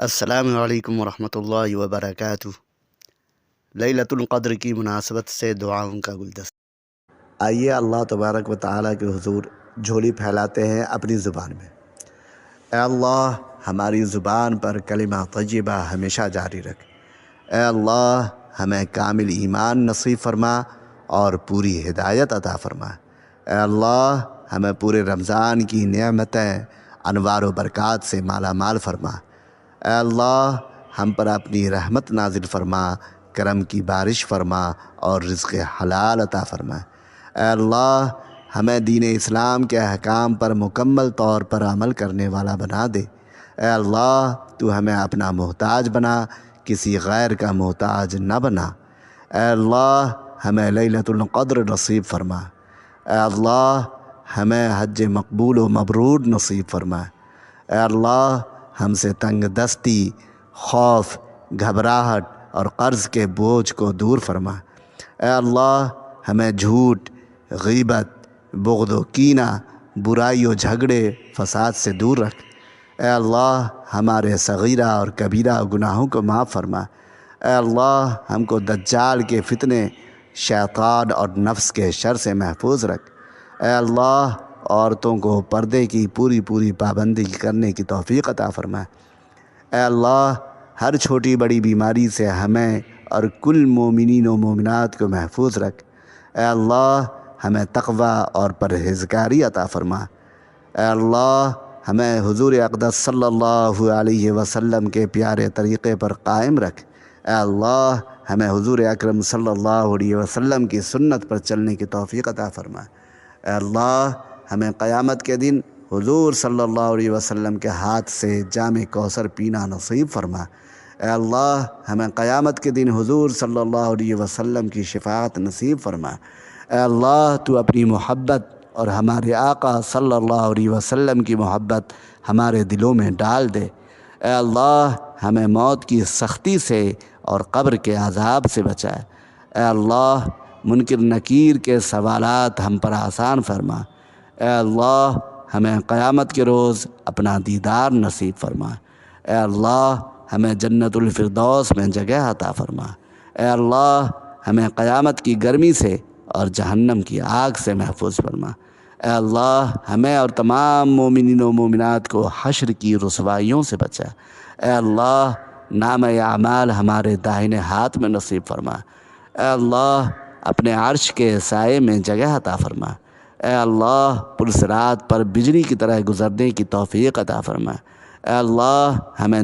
السلام علیکم ورحمۃ اللہ وبرکاتہ۔ لیلۃ القدر کی مناسبت سے دعاؤں کا گلدستہ۔ آئیے اللہ تبارک و تعالیٰ کے حضور جھولی پھیلاتے ہیں اپنی زبان میں۔ اے اللہ، ہماری زبان پر کلمہ طیبہ ہمیشہ جاری رکھ۔ اے اللہ، ہمیں کامل ایمان نصیب فرما اور پوری ہدایت عطا فرما۔ اے اللہ، ہمیں پورے رمضان کی نعمتیں انوار و برکات سے مالا مال فرما۔ اے اللہ، ہم پر اپنی رحمت نازل فرما، کرم کی بارش فرما اور رزق حلال عطا فرما۔ اے اللہ، ہمیں دین اسلام کے احکام پر مکمل طور پر عمل کرنے والا بنا دے۔ اے اللہ، تو ہمیں اپنا محتاج بنا، کسی غیر کا محتاج نہ بنا۔ اے اللہ، ہمیں لیلۃ القدر نصیب فرما۔ اے اللہ، ہمیں حج مقبول و مبرور نصیب فرما۔ اے اللہ، ہم سے تنگ دستی، خوف، گھبراہٹ اور قرض کے بوجھ کو دور فرما۔ اے اللہ، ہمیں جھوٹ، غیبت، بغض و کینہ، برائی و جھگڑے، فساد سے دور رکھ۔ اے اللہ، ہمارے صغیرہ اور کبیرہ گناہوں کو معاف فرما۔ اے اللہ، ہم کو دجال کے فتنے، شیطان اور نفس کے شر سے محفوظ رکھ۔ اے اللہ، عورتوں کو پردے کی پوری پابندی کرنے کی توفیق عطا فرما۔ اے اللہ، ہر چھوٹی بڑی بیماری سے ہمیں اور کل مومنین و مومنات کو محفوظ رکھ۔ اے اللہ، ہمیں تقوی اور پرہیزگاری عطا فرما۔ اے اللہ، ہمیں حضور اقدس صلی اللہ علیہ وسلم کے پیارے طریقے پر قائم رکھ۔ اے اللہ، ہمیں حضور اکرم صلی اللہ علیہ وسلم کی سنت پر چلنے کی توفیق عطا فرما۔ اے اللہ، ہمیں قیامت کے دن حضور صلی اللہ علیہ وسلم کے ہاتھ سے جام کوثر پینا نصیب فرما۔ اے اللہ، ہمیں قیامت کے دن حضور صلی اللہ علیہ وسلم کی شفاعت نصیب فرما۔ اے اللہ، تو اپنی محبت اور ہمارے آقا صلی اللہ علیہ وسلم کی محبت ہمارے دلوں میں ڈال دے۔ اے اللہ، ہمیں موت کی سختی سے اور قبر کے عذاب سے بچا۔ اے اللہ، منکر نکیر کے سوالات ہم پر آسان فرما۔ اے اللہ، ہمیں قیامت کے روز اپنا دیدار نصیب فرما۔ اے اللہ، ہمیں جنت الفردوس میں جگہ عطا فرما۔ اے اللہ، ہمیں قیامت کی گرمی سے اور جہنم کی آگ سے محفوظ فرما۔ اے اللہ، ہمیں اور تمام مومنین و مومنات کو حشر کی رسوائیوں سے بچا۔ اے اللہ، نام اعمال ہمارے داہنے ہاتھ میں نصیب فرما۔ اے اللہ، اپنے عرش کے سائے میں جگہ عطا فرما۔ اے اللہ، پرصراط پر بجلی کی طرح گزرنے کی توفیق عطا فرما۔ اے اللہ، ہمیں